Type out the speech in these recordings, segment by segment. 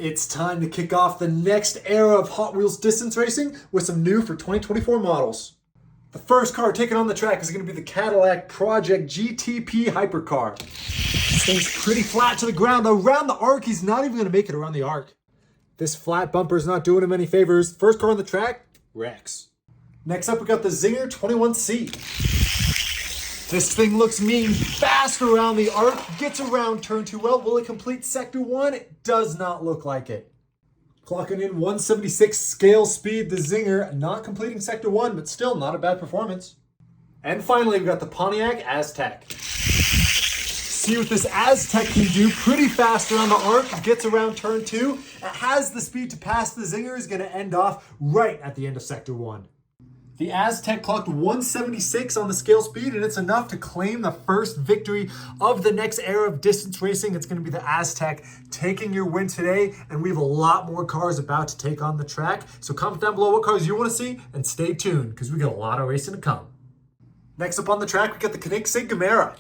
It's time to kick off the next era of Hot Wheels distance racing with some new for 2024 models. The first car taken on the track is going to be the Cadillac Project GTP Hypercar. This thing's pretty flat to the ground. Around the arc, he's not even going to make it around the arc. This flat bumper is not doing him any favors. First car on the track, Rex. Next up, we got the Zinger 21C. This thing looks mean, fast around the arc, gets around turn 2 well. Will it complete sector 1? It does not look like it. Clocking in 176 scale speed, the Zinger, not completing sector 1, but still not a bad performance. And finally, we've got the Pontiac Aztek. See what this Aztek can do. Pretty fast around the arc, gets around turn 2. It has the speed to pass the Zinger, is going to end off right at the end of sector 1. The Aztek clocked 176 on the scale speed, and it's enough to claim the first victory of the next era of distance racing. It's going to be the Aztek taking your win today, and we have a lot more cars about to take on the track. So comment down below what cars you want to see, and stay tuned, because we got a lot of racing to come. Next up on the track, we got the Koenigsegg Gamera.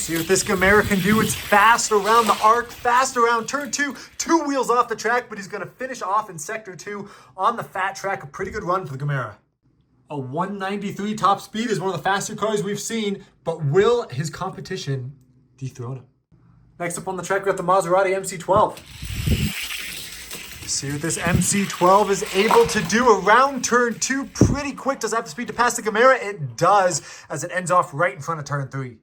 See what this Gamera can do. It's fast around the arc, fast around turn 2, 2 wheels off the track, but he's going to finish off in sector 2 on the fat track. A pretty good run for the Gamera. A 193 top speed is one of the faster cars we've seen, but will his competition dethrone him? Next up on the track, we got the Maserati MC12. See what this MC12 is able to do around turn 2. Pretty quick. Does it have the speed to pass the Gamera? It does, as it ends off right in front of turn 3.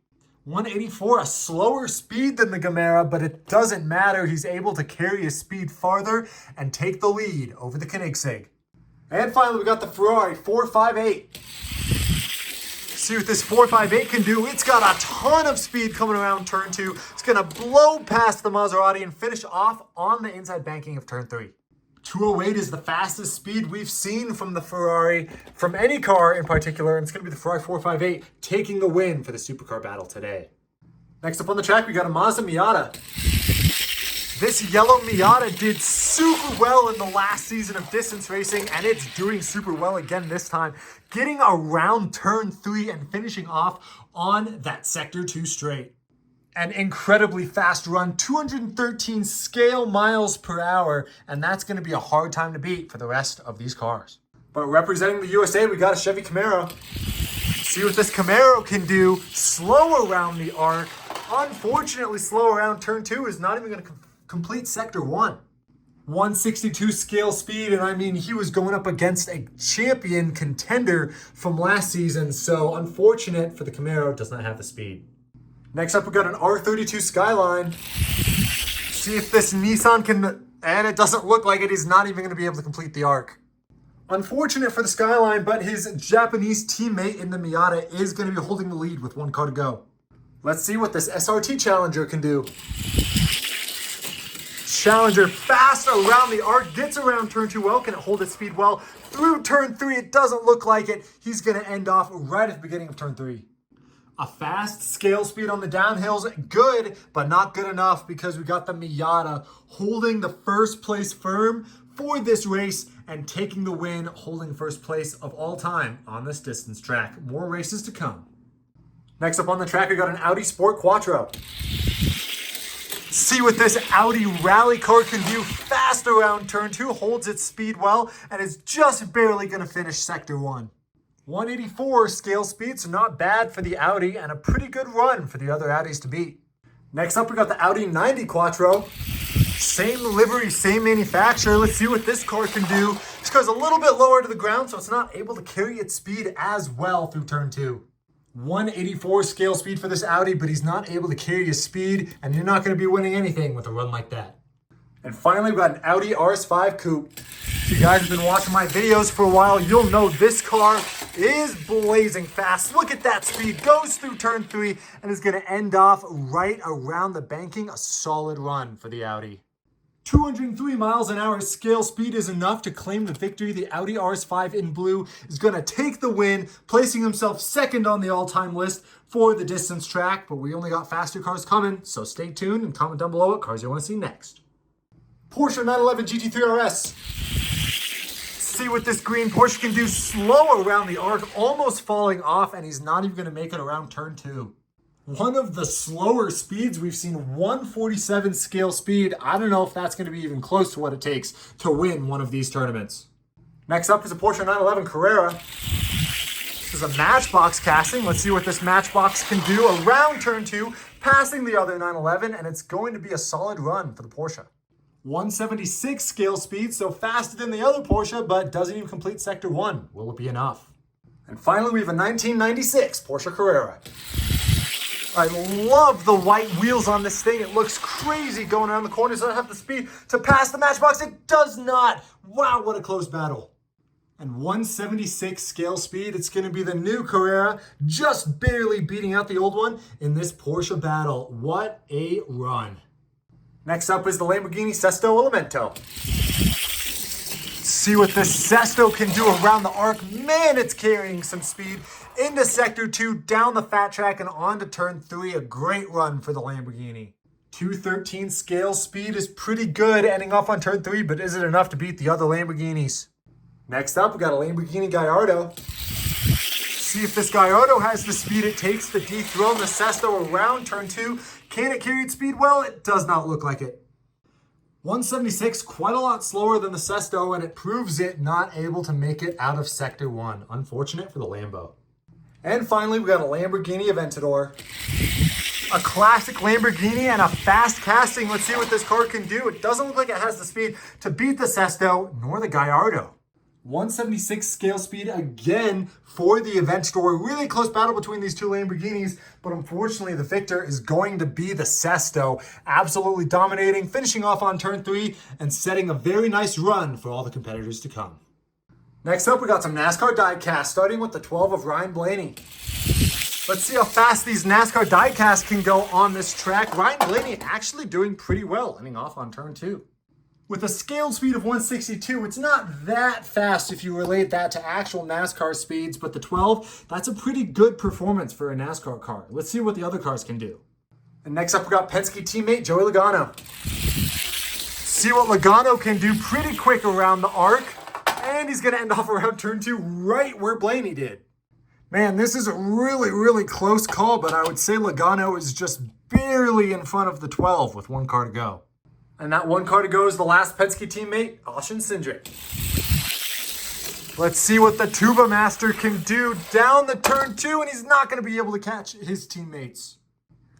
184, a slower speed than the Gamera, but it doesn't matter. He's able to carry his speed farther and take the lead over the Koenigsegg. And finally, we got the Ferrari 458. See what this 458 can do. It's got a ton of speed coming around turn 2. It's going to blow past the Maserati and finish off on the inside banking of turn 3. 208 is the fastest speed we've seen from the Ferrari, from any car in particular, and it's going to be the Ferrari 458 taking the win for the Supercar battle today. Next up on the track, we got a Mazda Miata. This yellow Miata did super well in the last season of distance racing, and it's doing super well again this time, getting around turn 3 and finishing off on that sector 2 straight. An incredibly fast run, 213 scale miles per hour, and that's going to be a hard time to beat for the rest of these cars. But representing the USA, we got a Chevy Camaro. See what this Camaro can do. Slow around the arc. Unfortunately, slow around turn 2 is not even going to complete sector 1. 162 scale speed, and I mean, he was going up against a champion contender from last season, so unfortunate for the Camaro, does not have the speed. Next up, we got an R32 Skyline. See if this Nissan can, and it doesn't look like it. He's not even going to be able to complete the arc. Unfortunate for the Skyline, but his Japanese teammate in the Miata is going to be holding the lead with 1 car to go. Let's see what this SRT Challenger can do. Challenger fast around the arc, gets around turn 2 well. Can it hold its speed well? Through turn 3, it doesn't look like it. He's going to end off right at the beginning of turn 3. A fast scale speed on the downhills, good, but not good enough because we got the Miata holding the first place firm for this race and taking the win, holding first place of all time on this distance track. More races to come. Next up on the track, we got an Audi Sport Quattro. See what this Audi rally car can do. Fast around turn 2, holds its speed well, and is just barely going to finish sector 1. 184 scale speed, so not bad for the Audi, and a pretty good run for the other Audis to beat. Next up, we got the Audi 90 Quattro. Same livery, same manufacturer. Let's see what this car can do. This car's a little bit lower to the ground, so it's not able to carry its speed as well through turn 2. 184 scale speed for this Audi, but he's not able to carry his speed, and you're not going to be winning anything with a run like that. And finally, we got an Audi RS5 Coupe. If you guys have been watching my videos for a while, you'll know this car is blazing fast. Look at that speed. Goes through turn 3 and is going to end off right around the banking. A solid run for the Audi. 203 miles an hour scale speed is enough to claim the victory. The Audi RS5 in blue is going to take the win, placing himself second on the all-time list for the distance track. But we only got faster cars coming, so stay tuned and comment down below what cars you want to see next. Porsche 911 GT3 RS. See what this green Porsche can do. Slow around the arc, almost falling off, and he's not even going to make it around turn 2. One of the slower speeds we've seen, 147 scale speed. I don't know if that's going to be even close to what it takes to win one of these tournaments. Next up is a Porsche 911 Carrera. This is a matchbox casting. Let's see what this matchbox can do around turn 2, passing the other 911, and it's going to be a solid run for the Porsche. 176 scale speed, so faster than the other Porsche, but doesn't even complete sector 1. Will it be enough? And finally, we have a 1996 Porsche Carrera. I love the white wheels on this thing. It looks crazy going around the corners. Does it have the speed to pass the matchbox? It does not. Wow, what a close battle. And 176 scale speed. It's going to be the new Carrera, just barely beating out the old one in this Porsche battle. What a run. Next up is the Lamborghini Sesto Elemento. See what this Sesto can do around the arc. Man, it's carrying some speed into sector 2, down the fat track, and on to turn 3. A great run for the Lamborghini. 213 scale speed is pretty good ending off on turn 3, but is it enough to beat the other Lamborghinis? Next up, we got a Lamborghini Gallardo. See if this Gallardo has the speed it takes to dethrone the Sesto around turn 2. Can it carry its speed well? It does not look like it. 176, quite a lot slower than the Sesto, and it proves it not able to make it out of sector 1. Unfortunate for the Lambo. And finally, we got a Lamborghini Aventador. A classic Lamborghini and a fast casting. Let's see what this car can do. It doesn't look like it has the speed to beat the Sesto nor the Gallardo. 176 scale speed again for the Aventador. Really close battle between these two Lamborghinis, but unfortunately the victor is going to be the Sesto. Absolutely dominating, finishing off on turn 3 and setting a very nice run for all the competitors to come. Next up, we got some NASCAR Diecast, starting with the 12 of Ryan Blaney. Let's see how fast these NASCAR Diecast can go on this track. Ryan Blaney actually doing pretty well, ending off on turn 2. With a scaled speed of 162, it's not that fast if you relate that to actual NASCAR speeds, but the 12, that's a pretty good performance for a NASCAR car. Let's see what the other cars can do. And next up, we got Penske teammate Joey Logano. See what Logano can do pretty quick around the arc, and he's going to end off around turn 2 right where Blaney did. Man, this is a really, really close call, but I would say Logano is just barely in front of the 12 with one car to go. And that one car to go is the last Penske teammate, Austin Cindric. Let's see what the Tuba Master can do down the turn 2, and he's not going to be able to catch his teammates.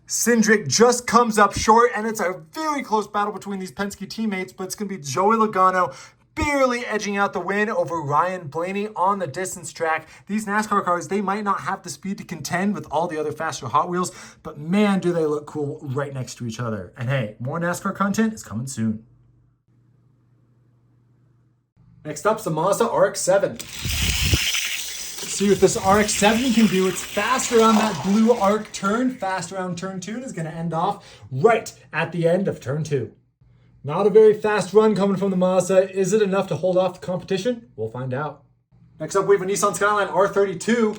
Cindric just comes up short, and it's a very close battle between these Penske teammates, but it's going to be Joey Logano barely edging out the win over Ryan Blaney on the distance track. These NASCAR cars, they might not have the speed to contend with all the other faster Hot Wheels, but man, do they look cool right next to each other. And hey, more NASCAR content is coming soon. Next up's the Mazda RX-7. See what this RX-7 can do. It's faster on that blue arc turn, fast around turn 2, and is going to end off right at the end of turn 2. Not a very fast run coming from the Mazda. Is it enough to hold off the competition? We'll find out. Next up, we have a Nissan Skyline R32.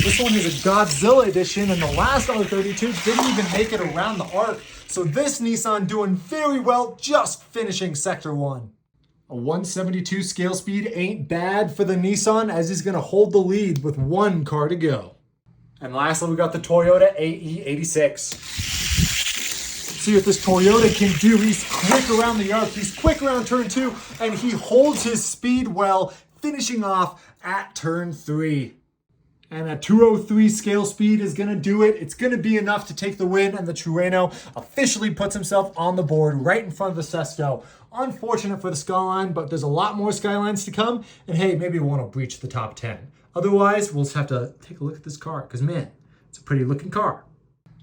This one is a Godzilla edition, and the last R32 didn't even make it around the arc. So this Nissan doing very well, just finishing sector 1. A 172 scale speed ain't bad for the Nissan, as he's going to hold the lead with one car to go. And lastly, we got the Toyota AE86. See what this Toyota can do. He's quick around the arc. He's quick around turn 2, and he holds his speed well, finishing off at turn 3. And a 203 scale speed is going to do it. It's going to be enough to take the win, and the Trueno officially puts himself on the board right in front of the Sesto. Unfortunate for the Skyline, but there's a lot more Skylines to come, and hey, maybe we won't breach the top 10. Otherwise, we'll just have to take a look at this car, because man, it's a pretty looking car.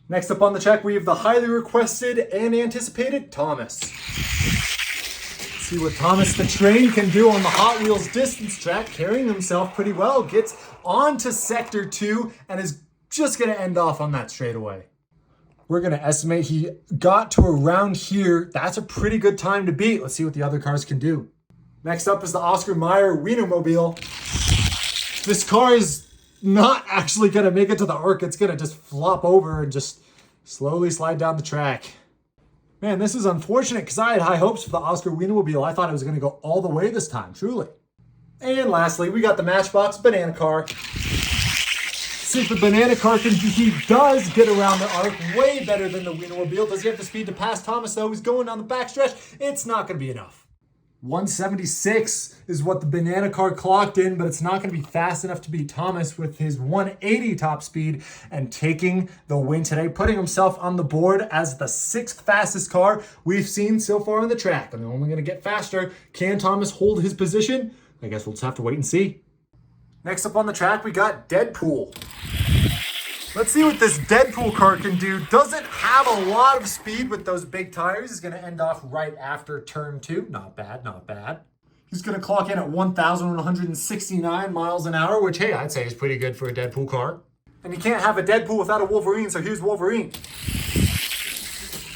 Next up on the check, we have the highly requested and anticipated Thomas. See what Thomas the Train can do on the Hot Wheels distance track, carrying himself pretty well, gets onto sector 2, and is just going to end off on that straightaway. We're going to estimate he got to around here. That's a pretty good time to beat. Let's see what the other cars can do. Next up is the Oscar Mayer Wienermobile. This car is not actually going to make it to the arc. It's going to just flop over and just slowly slide down the track. Man, this is unfortunate because I had high hopes for the Oscar Wienermobile. I thought it was going to go all the way this time, truly. And lastly, we got the Matchbox Banana Car. see if the banana car can, he does get around the arc way better than the Wienermobile. Does he have the speed to pass Thomas though? He's going down the backstretch. It's not going to be enough. 176 is what the banana car clocked in, but it's not going to be fast enough to beat Thomas with his 180 top speed and taking the win today, putting himself on the board as the 6th fastest car we've seen so far on the track. And they're only going to get faster. Can Thomas hold his position? I guess we'll just have to wait and see. Next up on the track, we got Deadpool. Let's see what this Deadpool car can do. Doesn't have a lot of speed with those big tires. He's going to end off right after turn 2. Not bad, not bad. He's going to clock in at 1,169 miles an hour, which, hey, I'd say is pretty good for a Deadpool car. And you can't have a Deadpool without a Wolverine, so here's Wolverine.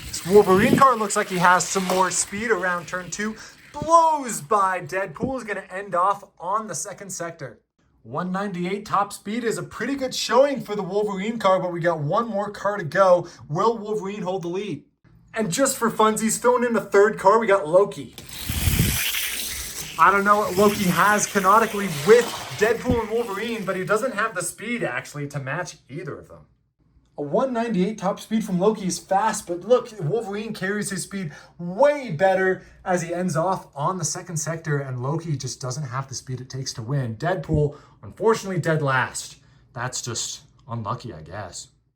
This Wolverine car looks like he has some more speed around turn 2. Blows by Deadpool. Is going to end off on the 2nd sector. 198 top speed is a pretty good showing for the Wolverine car, but we got one more car to go. Will Wolverine hold the lead? And just for funsies, throwing in a 3rd car, we got Loki. I don't know what Loki has canonically with Deadpool and Wolverine, but he doesn't have the speed actually to match either of them. A 198 top speed from Loki is fast, but look, Wolverine carries his speed way better as he ends off on the 2nd sector, and Loki just doesn't have the speed it takes to win. Deadpool, unfortunately, dead last. That's just unlucky, I guess.